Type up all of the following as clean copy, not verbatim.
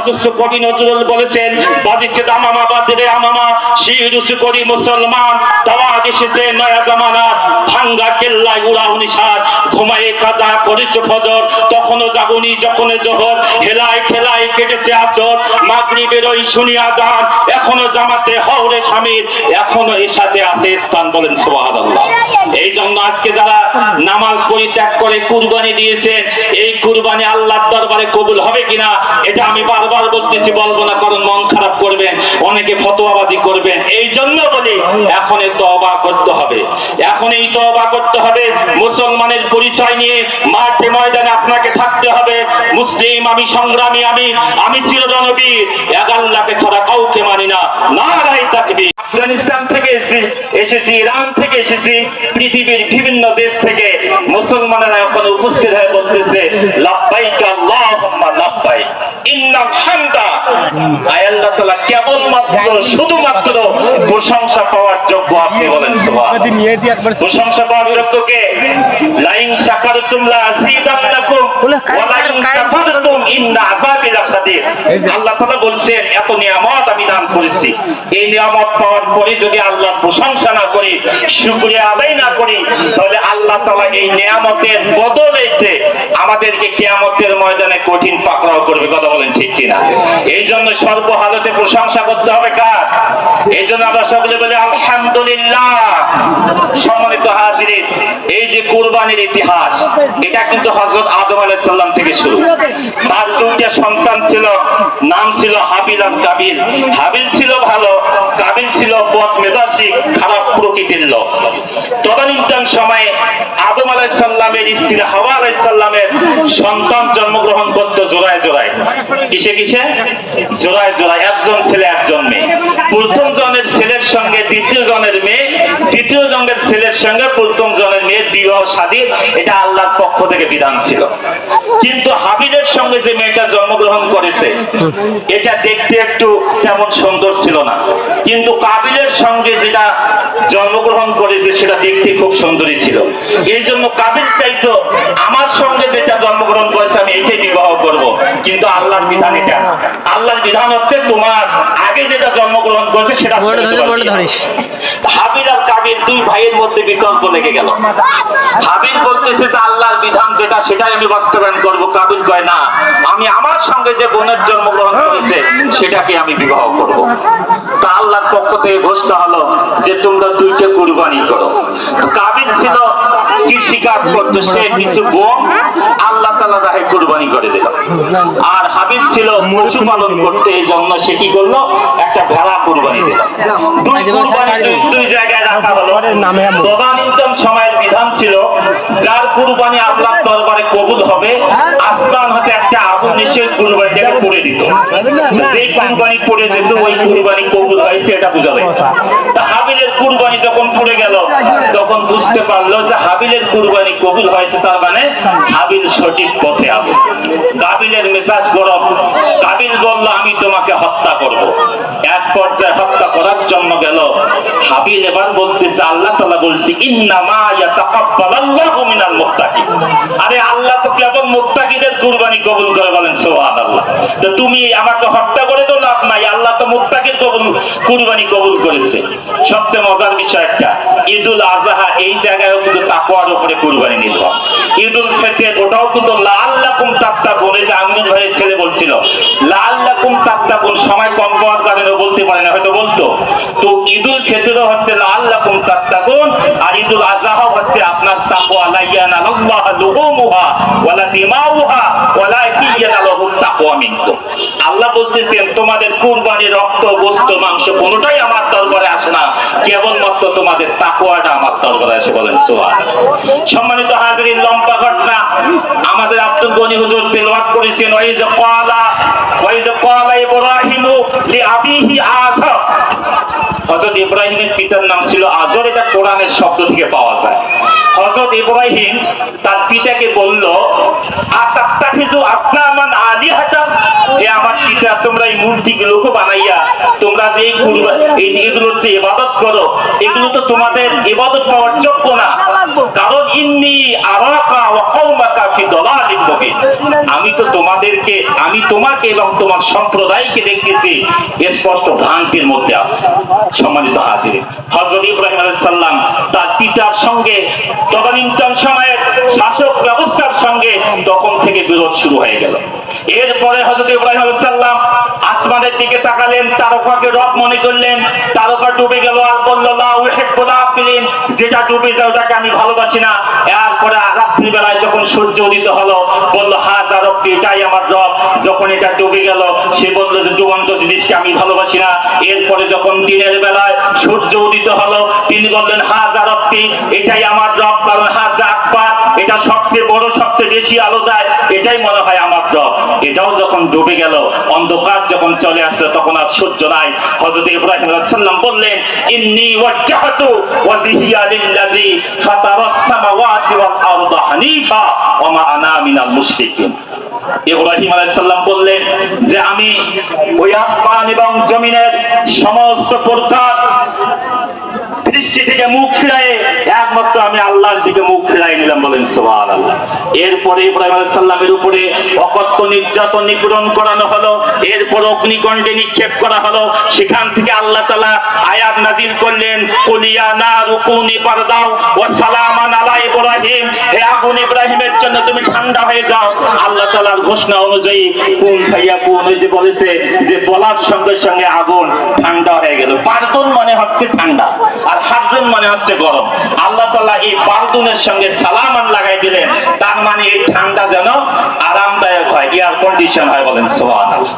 অথচ কবি নজরুল বলেছেন, বাজিছে দামামা বাজরে আমামা, শির উঁচু করি মুসলমান, দাওয়াত এসেছে নয়া জামানা, ভাঙ্গা কেল্লায় উড়াও নিশার, ঘুমায়ে কাজা করিস ফজর, তখনও জাগুনি যখন জোহর, হেলায় খেলায় কেটেছে আচর, মাগরিবের ওই শুনি আযান, এখনো জামাতে হওরে শামিল, এখনো এর সাথে আছে স্থান। বলেন সুবহানাল্লাহ। এই জন্য আজকে যারা নামাজ পরিত্যাগ করে কুরবানি দিয়েছেন, এই কুরবানি আল্লাহর দরবারে কবুল হবে কিনা এটা আমি বারবার বলতেছি, বলবো না, কারণ মন খারাপ করবেন, অনেকে ফতোয়াবাজি করবেন। এই জন্য বলি এখন তওবা করতে হবে, এখন এই তওবা করতে হবে। মুসলমানের পরিচয় নিয়ে মাঠে ময়দানে আপনাকে থাকতে হবে। মুসলিম আমি, সংগ্রামী আমি চিরজনবীর, এক আল্লাহকে ছাড়া কাউকে মানি না। নারায়ে তাকবীর। আফগানিস্তান থেকে এসেছি, ইরান থেকে এসেছি, পৃথিবীর বিভিন্ন দেশ থেকে মুসলমানেরা এখন উপস্থিত হয়ে বলতেছে লাব্বাইক আল্লাহুম্মা লাব্বাইক ইন্নাল হামদা। আল্লাহ তাআলা কেবলমাত্র শুধুমাত্র প্রশংসা পাওয়ার যোগ্য। আপনি বলেন সুবহানাল্লাহ। প্রশংসা পাওয়ার যোগ্য কে? লাইন শাকারতুম লা আযীদান্নাকুম ওয়া লাইন কাফারতুম ইন্না আযাবি লাশাদীদ। আল্লাহ তাআলা বলছেন এত নিয়ামত আমি দান করেছি, এই নিয়ামত পাওয়ার পরে যদি আল্লাহর প্রশংসা না করি, শুকরিয়া আদায় না করি, তাহলে আল্লাহ তাআলা এই নিয়ামতের বদলেতে আমাদেরকে কিয়ামতের ময়দানে কঠিন পাকড়াও করবে। কথা বলেন ঠিক কিনা? এই জন্য সর্বহালতে প্রশংসা করতে হবে কার? এই জন্য আমরা সকলে বলি আলহামদুলিল্লাহ। সম্মানিত হাজিরিন, এই যে কুরবানির ইতিহাস, এটা কিন্তু হযরত আদম আলাইহিস সালাম থেকে শুরু। তার দুইটা সন্তান ছিল, নাম ছিল হাবিল আর কাবিল। হাবিল ছিল ভালো, কাবিল ছিল বদমেজাজি, খারাপ প্রকৃতির লোক। তদানীন্তন সময়ে আদম আলাইহিস সালামের স্ত্রী হাওয়া আলাইহিস সালামের সন্তান জন্মগ্রহণ করত জোড়ায় জোড়ায়। কিসে কিসে? জোড়ায় জোড়ায়, একজন ছেলে একজন মেয়ে। প্রথম জনের ছেলের সঙ্গে দ্বিতীয় জনের মেয়ে, দ্বিতীয় জনের ছেলের সঙ্গে প্রথম জনের মেয়ের বিবাহ শাদী, এটা আল্লাহর পক্ষ থেকে বিধান ছিল। কিন্তু হাবিলের সঙ্গে যে মেয়েটা জন্মগ্রহণ করেছে, এটা দেখতে একটু তেমন সুন্দর ছিল না। কিন্তু কাবিলের সঙ্গে যেটা জন্মগ্রহণ করেছে সেটা দেখতে খুব সুন্দরী ছিল। এই জন্য কাবিল চাইতো আমার সঙ্গে যেটা জন্মগ্রহণ করেছে আমি এটাই বিবাহ করব। কিন্তু আল্লাহর বিধান এটা, আল্লাহর বিধান হচ্ছে তোমার আগে যেটা জন্মগ্রহণ করেছে সেটা। হাবিল আর কাবিল দুই ভাইয়ের মধ্যে বিতর্ক লেগে গেল। হাবিল বলতেছে যে আল্লাহর বিধান যেটা সেটাই আমি বাস্তবায়ন করব। কাবিল কয় না, আমি আমার সঙ্গে যে বোনের জন্মগ্রহণ করেছে সেটাকে আমি বিবাহ করব। তা আল্লাহর পক্ষ থেকে ঘোষণা হলো যে তোমরা দুইটা কুরবানি করো। কাবিল ছিল কৃষি কাজ করতো, সে কিছু গম আল্লাহ তাআলা রাহে কুরবানি করে দিল। আর হাবিল ছিল পশুপালন করতে, এই জন্য সে কি করলো, একটা ভেড়া কুরবানি দিল। দুই কুরবানি দুই জায়গায় রাখা হলো। তদানীন্তন সময়ের বিধান ছিল যার কুরবানি আল্লাহর দরবারে কবুল হবে, আসমান হতে একটা আগুন নিশ্চয় কুরবানিটাকে করে দিত। যে কুরবানি পড়ে যেত ওই কুরবানি কবুল হয়েছে এটা বোঝা যায়। তা হাবিলের কুরবানি যখন পড়ে গেল, তখন বুঝতে পারলো যে হাবিলের কুরবানি কবুল হয়েছে, তার মানে হাবিল সঠিক পথে আছে। কাবিলের মেজাজ গরম। কাবিল বলল আমি তোমাকে হত্যা করব। এক পর্যায়ে হত্যা করার জন্য গেল। হাবিল এবার বলতেছে আল্লাহ তাআলা বলছে ইন্নামা ইয়াতাকাব্বালাল্লাহু মিনাল মুত্তাকিন। আরে আল্লাহ তো কেবল মুত্তাকিদের কুরবানি কবুল করে। বলেন সুবহানাল্লাহ। তো তুমি আমাকে হত্যা করে তো লাভ নাই, আল্লাহ তো মুত্তাকির কুরবানি কবুল করেছে। সবচেয়ে মজার বিষয় একটা, ঈদুল আযহা এই জায়গায়ও কিন্তু তাকওয়ার উপরে কুরবানি নিতে হয়। ঈদুল ফিতর ওটাও কিন্তু লাআল্লাকুম তাত্তাকুন। এই যে আমিন ভাইয়ের ছেলে বলছিল লাআল্লাকুম তাত্তাকুন, সময় কম পাওয়ার কারণে বলতে পারে না, হয়তো বলতো। তো ঈদুল ফিতরও হচ্ছে লাআল্লাকুম তাত্তাকুন, আর ঈদুল আযহাও হচ্ছে আপনার তাকওয়া। লা ইয়ানালুল্লাহু লুহুমুহা ওয়ালা দিমাউহা ওয়ালাকিন ইয়ানালুহুত তাকওয়া মিনকুম। আল্লাহ বলতেছেন তোমাদের কুরবানি রক্ত গোশত মাংস কোনোটাই আমার দরবারে আসে না, কেবলমাত্র তোমাদের তাকওয়াটা আমার দরবারে আসে। বলেন সুবহানাল্লাহ। সম্মানিত হাজিরিন, লম্বা ঘটনা আমাদের আব্দুল গনি হুজুর তেলাওয়াত করেছেন ওয়াইজ ক্বালা ইব্রাহিমু লিআবিহি আযর। হযরত ইব্রাহিমের পিতার নাম ছিল আযর, এটা কোরআনের শব্দ থেকে পাওয়া যায়। হযরত ইব্রাহিম তার পিতাকে বলল আতাত্তাখিযু আসনামান আলিহাতান, হে আমার পিতা তোমরা এই মূর্তিগুলোকে বানাইয়া তোমরা যে এই যে এগুলোর যে ইবাদত করো, এগুলো তো তোমাদের ইবাদত পাওয়ার যোগ্য না। কারণ ইন্নী আরাকা ওয়া কওমাকা ফি দালালিন মুবিন, আমি তোমাকে এবং তোমার সম্প্রদায়কে দেখতেছি স্পষ্ট ভ্রান্তির মধ্যে আছে। সম্মানিত হাজির, হযরত ইব্রাহিম আলাইহিস সালাম তার পিতার সঙ্গে তদানীন্তন সময়ের শাসক ব্যবস্থার সঙ্গে তখন থেকে বিরোধ শুরু হয়ে গেল। এরপরে হযরত ইব্রাহিম আলাইহিস সালাম আসমানের দিকে তাকালেন, তারকাকে রব মনে করলেন, তারকা ডুবে গেল আর বলল লা উহিব্বুল আফিলিন, যেটা ডুবে যায় ওটাকে আমি ভালোবাসি না। এরপরে রাত্রি বেলায় যখন সূর্য উদিত হলো বলল হাজা রব্বি, এটাই আমার রব। যখন এটা ডুবে গেল সে বলল যে ডুবন্ত জিনিসকে আমি ভালোবাসি না। এরপরে যখন দিনের বেলায় সূর্য উদিত হলো তিনি বললেন হাজা রব্বি, এটাই আমার রব, কারণ হাজা আকবার, এটা সবচেয়ে বড়, সবচেয়ে বেশি আলো দেয়, এটাই মনে হয় আমার রব। এটাও যখন ডুবে গেল, অন্ধকার যখন চলে আসলো, তখন আর সূর্য নাই। হযরত ইব্রাহিম আলাইহিস সালাম বললেন ইন্নী ওয়াজ্জাহতু ওয়াজহিয়া লিল্লাযী ফাতারাস সামাওয়াতি ওয়াল আরদা হানিফা ওয়া মা আনা মিনাল মুশরিকিন। ইব্রাহিম আলাইহিস সালাম বললেন যে আমি ওই আসমান এবং জমিনের সমস্ত প্রকার দৃষ্টি থেকে মুখ ফিরায়ে একমাত্র আমি আল্লাহর দিকে মুখ ফিরাই নিলাম। বলেন সুবহানাল্লাহ। এরপরে ইব্রাহিম আলাইহিস সালামের উপরে অকথ্য নির্যাতন নিপীড়ন করানো হলো, এরপর অগ্নিকুণ্ডে নিক্ষেপ করা হলো। সেখান থেকে আল্লাহ তাআলা আয়াত নাযিল করলেন কুলিয়া নারু কুনি বারদাও ওয়া সালামান আলা ইব্রাহিম, হে আগুন ইব্রাহিমের জন্য তুমি ঠান্ডা হয়ে যাও। আল্লাহ তাআলার ঘোষণা অনুযায়ী কুন ফায়াকুন, ওই যে বলেছে যে বলার সঙ্গে সঙ্গে আগুন ঠান্ডা হয়ে গেল। বারদুন মানে হচ্ছে ঠান্ডা আর হারদুন মানে হচ্ছে গরম। আল্লাহ তাআলা এই বারদুনের সঙ্গে সালামান লাগাই দিলেন, তার মানে এই ঠান্ডা যেন আরামদায়ক হয়, এয়ার কন্ডিশন হয়। বলেন সুবহানাল্লাহ।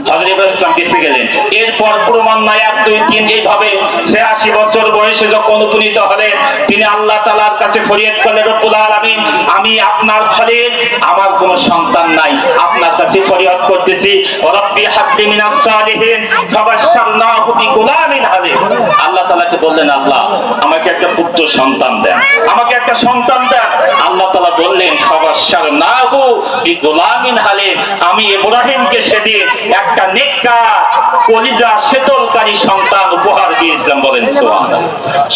হযরত ইব্রাহিম ইসলাম বেঁচে গেলেন। এরপর ক্রমান্বয়ে 1 2 3 এইভাবে 86 বছর বয়সে যখন উপনীত হলেন, তিনি আল্লাহ তাআলার কাছে ফরিয়াদ করলেন রব্বুল আলামিন, আমি আপনার খলিল, আমার কোনো সন্তান নাই, আপনার কাছে ফরিয়াদ করতেছি রব্বি হাবলি মিনাস সালিহিন ফাবাশশারনাহু বিগুলামিন হালিম। আল্লাহ তাআলাকে বললেন আল্লাহ আমাকে একটা পুত্র সন্তান দেন, আমাকে একটা সন্তান দেন। আল্লাহ তাআলা বললেন ফাবাশশারনাহু বিগুলামিন হালিম, আমি ইব্রাহিমকে সেদিন একটা নেককার কলিজা শীতলকারী সন্তান উপহার দিয়েছিলাম। বলেন সুবহানাল্লাহ।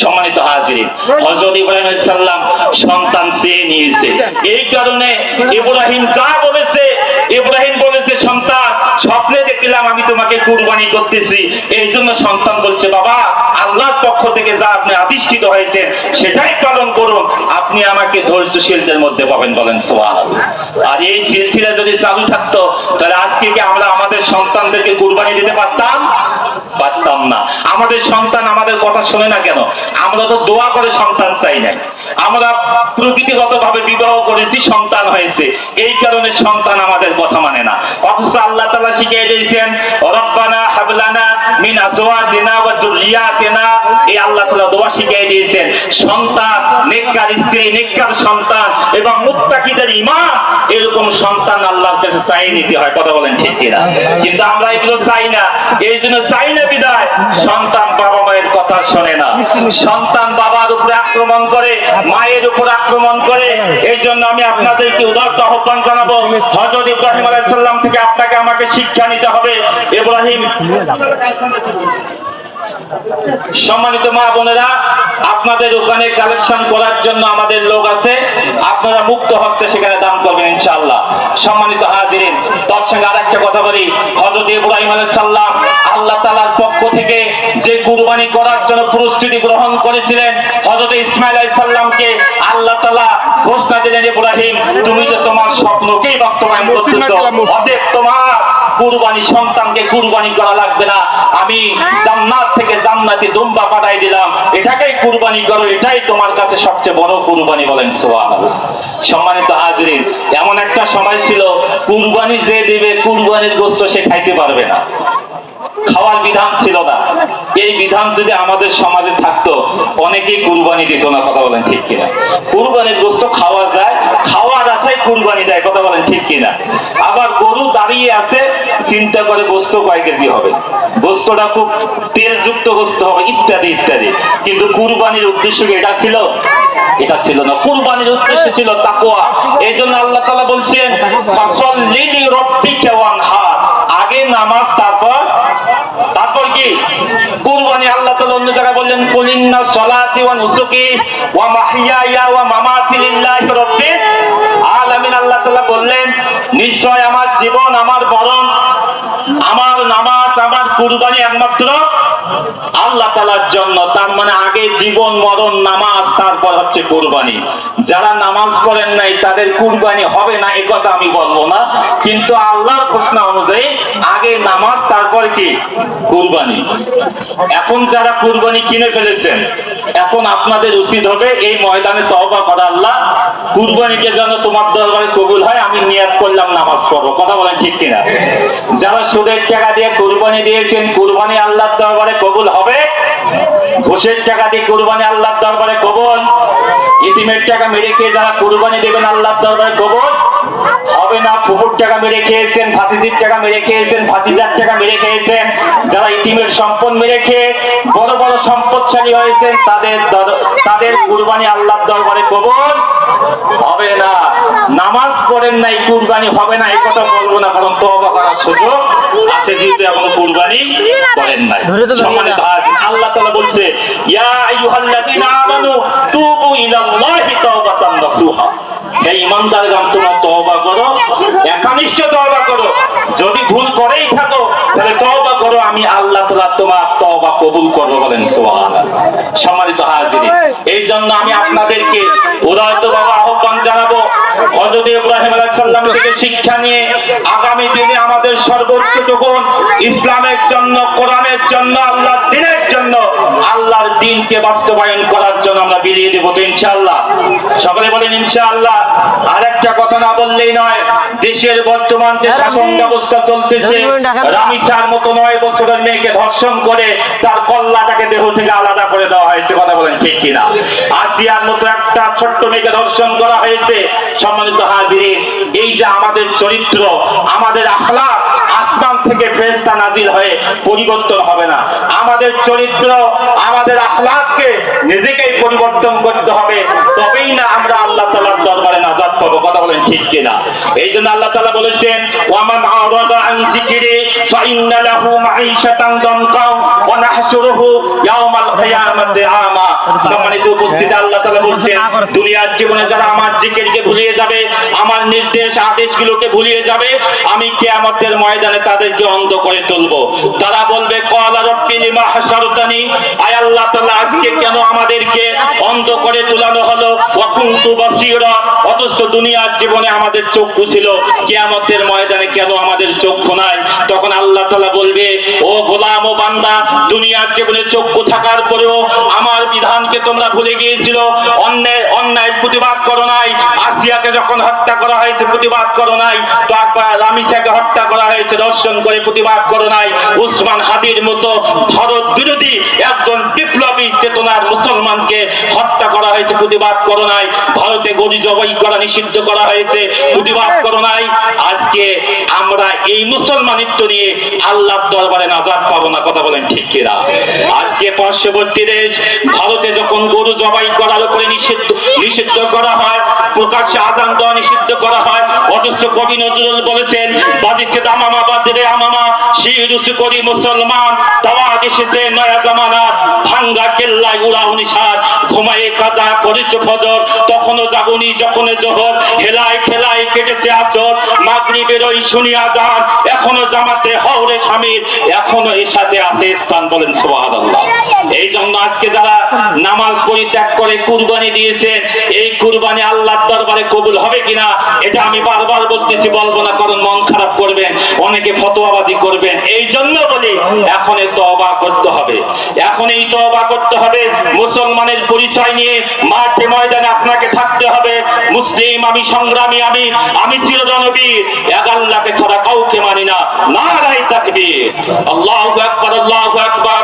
সম্মানিত হাজিরিন, হযরত ইব্রাহিম আলাইহিস সালাম সন্তান চেয়ে নিয়েছে। এই কারণে ইব্রাহিম যা বলেছে, ইব্রাহিম বলেছে সন্তান স্বপ্নে দেখলাম আমি তোমাকে কুরবানি করতেছি, এই জন্য সন্তান বলছে বাবা আল্লাহর পক্ষ থেকে যা আপনি আদিষ্টিত হয়েছেন সেটাই পালন করুন, আপনি আমাকে ধৈর্যশীলদের মধ্যে পাবেন। বলেন সুবহানাল্লাহ। আর এই সিলসিলা যদি চালু থাকতো তাহলে আজকে কি আমরা আমাদের সন্তানদেরকে কুরবানি দিতে পারতাম? পারতাম না। আমাদের সন্তান আমাদের কথা শুনে না কেন? আমরা তো দোয়া করে সন্তান চাই নাই, আমরা প্রকৃতিগতভাবে বিবাহ করেছি, সন্তান হয়েছে, এই কারণে সন্তান আমাদের কথা মানে না। অথচ আল্লাহ তাআলা শিখিয়ে দিয়েছেন রব্বানা হাবলানা মিন আজওয়াজিনা ওয়া যুররিয়াতিনা, এই আল্লাহ তাআলা দোয়া শিখিয়ে দিয়েছেন সন্তান, নেককার স্ত্রী, নেককার সন্তান এবং মুত্তাকিদের ইমাম, এরকম সন্তান আল্লাহর কাছে চাই নিতে হয়। কথা বলেন ঠিক কিনা? কিন্তু আমরা এগুলো চাই না, এই জন্য চাই না বিদায় সন্তান বাবা মায়ের কথা শোনে না, সন্তান বাবার উপরে আক্রমণ করে, মায়ের উপর আক্রমণ করে। এই জন্য আমি আপনাদেরকে উদাত্ত আহ্বান জানাবো, হযরত ইব্রাহিম আলাইহিস সালাম থেকে আপনাকে আমাকে শিক্ষা নিতে হবে। ইব্রাহিম, সম্মানিত মা বোনেরা, আপনাদের ওখানে কালেকশন করার জন্য আমাদের লোক আছে, আপনারা মুক্ত হস্তে সেখানে দান করবেন ইনশাআল্লাহ। সম্মানিত হাজিরিন, তার সঙ্গে আরেকটা কথা বলি, হযরত ইব্রাহিম আলাইহিস সালাম আল্লাহ তাআলার পক্ষ থেকে যে কুরবানি করার জন্য প্রস্তুতি গ্রহণ করেছিলেন, হযরত ইসমাঈল আলাইহিস সালামকে আল্লাহ তাআলা ঘোষণা দিলেন ইব্রাহিম তুমি তো তোমার স্বপ্নকেই বাস্তবায়ন করতেছো, অতএব তোমার কুরবানি সন্তানকে কুরবানি করা লাগবে না, আমি জান্নাত থেকে জান্নাতি দুম্বা পাঠাই দিলাম, এটাকেই কুরবানি করো, এটাই তোমার কাছে সবচেয়ে বড় কুরবানি। বলেন সুবহানাল্লাহ। সম্মানিত হাজিরিন, এমন একটা সময় ছিল কুরবানি যে দিবে কুরবানির গোশত সে খাইতে পারবে না, খাওয়ার বিধান ছিল না। এই বিধান যদি আমাদের সমাজে থাকতো অনেকেই কুরবানি দিত না। কথা বলেন ঠিক কিনা? কুরবানির গোশত খাওয়া যায়, খাওয়ার আশায় কুরবানি দেয়। কথা বলেন ঠিক কিনা? আবার গরু দাঁড়িয়ে আছে, চিন্তা করে গোশত কয় কেজি হবে, গোশতটা খুব তেলযুক্ত গোশত হবে, ইত্যাদি ইত্যাদি। কিন্তু কুরবানির উদ্দেশ্য এটা ছিল? এটা ছিল না। কুরবানির উদ্দেশ্য ছিল তাকওয়া। এই জন্য আল্লাহ তাআলা বলছেন ফাসাল্লি লিরাব্বিকা ওয়ানহার, আগে নামাজ, তারপর কি কুরবানি আল্লাহ তাআলা অন্য জায়গায় বললেন কুলিন্না সলাতি ওয়া নুসুকি ওয়া মাহইয়ায়া ওয়া মামাতি লিল্লাহি রাব্বিল আলামিন। আল্লাহ তাআলা বললেন নিশ্চয় আমার জীবন, আমার মরণ, আমার নামাজ, আমার কুরবানি একমাত্র আল্লাহ তাআলার জন্য। তার মানে আগে জীবন, মরণ, নামাজ, তারপর হচ্ছে কুরবানি। যারা নামাজ পড়েন নাই তাদের কুরবানি হবে না এ কথা আমি বলবো না, কিন্তু আল্লাহর ঘোষণা অনুযায়ী আগে নামাজ তারপর কি কুরবানি। এখন যারা কুরবানি কিনে ফেলেছেন, এখন আপনাদের উচিত হবে এই ময়দানে তওবা করা, আল্লাহ কুরবানিকে যেন তোমার দরবারে কবুল হয়। আমি নিয়ত করলাম নামাজ পড়বো, কথা বলেন ঠিক কিনা? যারা সুদের টাকা দিয়ে কুরবানি দিয়েছেন, কুরবানি আল্লাহর দরবারে কবুল হবে? ঘুষের টাকা দিয়ে কুরবানি আল্লাহর দরবারে কবুল? ইতিমের টাকা মেরে খেয়ে যারা কুরবানি দেবেন আল্লাহর দরবারে কবুল হবে না। ফুফুর টাকা মেরে খেয়েছেন, ভাতিজির টাকা মেরে খেয়েছেন, ভাতিজার টাকা মেরে খেয়েছেন, যারা ইতিমের সম্পদ মেরে খেয়ে বড় বড় সম্পদশালী হয়েছেন, তাদের কুরবানি আল্লাহর দরবারে কবুল হবে না। নামাজ পড়েন নাই কুরবানি হবে না এই কথা বলবো না, কারণ তওবা করার সুযোগ আছে যেহেতু এখনো কুরবানি করেন নাই। সম্মানিত হাজির, আল্লাহ তাআলা বলছে ইয়া আইয়ুহাল্লাযীনা আমানু তুবু ইলাল্লাহি তাওবাতান নাসুহা। হে ঈমানদারগণ, তোমরা তওবা করো, একনিষ্ঠ তওবা করো। যদি ভুল করেই থাকো তাহলে তওবা করো, আমি আল্লাহ তাআলা তোমার তওবা কবুল করব, বলেন সুবহানাল্লাহ। সম্মানিত হাজিরিন, এই জন্য আমি আপনাদেরকে উদারতভাবে আহ্বান জানাবো, হযরত ইব্রাহিম আলাইহিস সালাম থেকে শিক্ষা নিয়ে আগামী দিনে আমাদের সর্বোচ্চটুকু ইসলামের জন্য, কোরআনের জন্য, আল্লাহর দ্বীনের জন্য, আল্লাহর দ্বীনকে বাস্তবায়ন করার জন্য আমরা বেরিয়ে দেব তো ইনশাআল্লাহ। সকলে বলেন ইনশাআল্লাহ। আরেকটা কথা না বললেই নয়, দেশের বর্তমান যে শাসন ব্যবস্থা চলতেছে, রামিসার মতো 9 বছরের মেয়েকে ধর্ষণ করে তার কল্লাটাকে দেহ থেকে আলাদা করে দেওয়া হয়েছে, কথা বলেন ঠিক কিনা? আসিয়ার মতো একটা ছোট্ট মেয়েকে ধর্ষণ করা হয়েছে। সম্মানিত হাজিরিন, এই যে আমাদের চরিত্র, আমাদের আখলাক আসমান থেকে ফেরেশতা নাজিল হয়ে পরিবর্তন হবে না। আমাদের চরিত্র, আমাদের আখলাককে নিজেকেই পরিবর্তন করতে হবে, তবেই না আমরা আল্লাহ তাআলার দরবারে নাজাত পাবো, কথা বলেন ঠিক কিনা? এই জন্য আল্লাহ তাআলা বলেছেন ওয়ামান আরাদা আন যিকরি ফাইন্না লাহু মাঈশাতান দানকা ওয়া নাহশুরুহু ইয়াওমাল কিয়ামাতি আমা। সম্মানিত উপস্থিতি, আল্লাহ তাআলা বলেছেন দুনিয়ার জীবনে যারা আমার জিকিরকে ভুলিয়ে যাবে, আমার নির্দেশ আদেশগুলোকে ভুলিয়ে যাবে, আমি কিয়ামতের ময়দানে তাদেরকে অন্ধ করে তুলবো। তারা বলবে ক্বালা রাব্বি লিমা হাশারতানি, আয় আল্লাহ তাআলা আজকে কেন আমাদেরকে অন্ধ করে তুলানো হলো? ওয়া কুনতু বাসীরা, অথচ দুনিয়ার জীবনে আমাদের চক্ষু ছিল, কিয়ামতের ময়দানে কেন আমাদের চক্ষু নাই? তখন আল্লাহ তাআলা বলবে ও গোলাম ও বান্দা, দুনিয়ার জীবনে চক্ষু থাকার পরেও আমার বিধানকে তোমরা ভুলে গিয়েছিল, অন্যায় প্রতিবাদ করো নাই। আসিয়াকে যখন হত্যা করা হয়েছে প্রতিবাদ করো নাই, তারপর রামিসাকে হত্যা করা হয়েছে দর্শন করে প্রতিবাদ করো নাই। উসমান হাদির মতো ভারত বিরোধী একজন বিপ্লবী চেতনার মুসলমানকে হত্যা করা হয়েছে, প্রতিবাদ করো নাই। ভারতে গরু জবাই করা নিষিদ্ধ করা হয়েছে, প্রতিবাদ করো নাই। আজকে আমরা এই মুসলমানিত্ব নিয়ে আল্লাহর দরবারে নাজাত পাবো না, কথা বলেন ঠিক কিনা? আজকে পার্শ্ববর্তী দেশ ভারতে যখন গরু জবাই করার উপরে নিষিদ্ধ করা হয়, প্রকাশ্যে আযান দেওয়া নিষিদ্ধ করা হয়, অথচ কবি নজরুল বলেছেন বাজিছে দামামা বাজরে আমামা, শির উঁচু করি মুসলমান, দাওয়াত এসেছে নয়া জামানা, ভাঙ্গা কেল্লায় উড়াও নিশাদ, ঘুমায়ে কাজা করেছ ফজর, তখনও জাগুনি যখন জোহর, হেলায় খেলায় কেটেছে আচর, মাগরিবের ওই শুনি আযান, এখনো জামাতে হওরে শামিল, এখনো এর সাথে আছে স্থান, বলেন সুবহানাল্লাহ। এই জন্য আজকে যারা নামাজ পরিত্যাগ করে কুরবানি দিয়েছেন, এই কুরবানি আল্লাহর দরবারে কবুল হবে কিনা এটা আমি বারবার বলতেছি, বলবো না, কারণ মন খারাপ করবেন, অনেকে ফতোয়াবাজি করবেন। এই জন্য বলি এখন তওবা করতে হবে, এখন এই তওবা করতে হবে। মুসলমানের পরিচয় নিয়ে মাঠে ময়দানে আপনাকে থাকতে হবে। মুসলিম আমি, সংগ্রামী আমি চিরজনবীর, এক আল্লাহকে ছাড়া কাউকে মানি না। নারায়ে তাকবীর, আল্লাহু আকবার, আল্লাহু আকবার।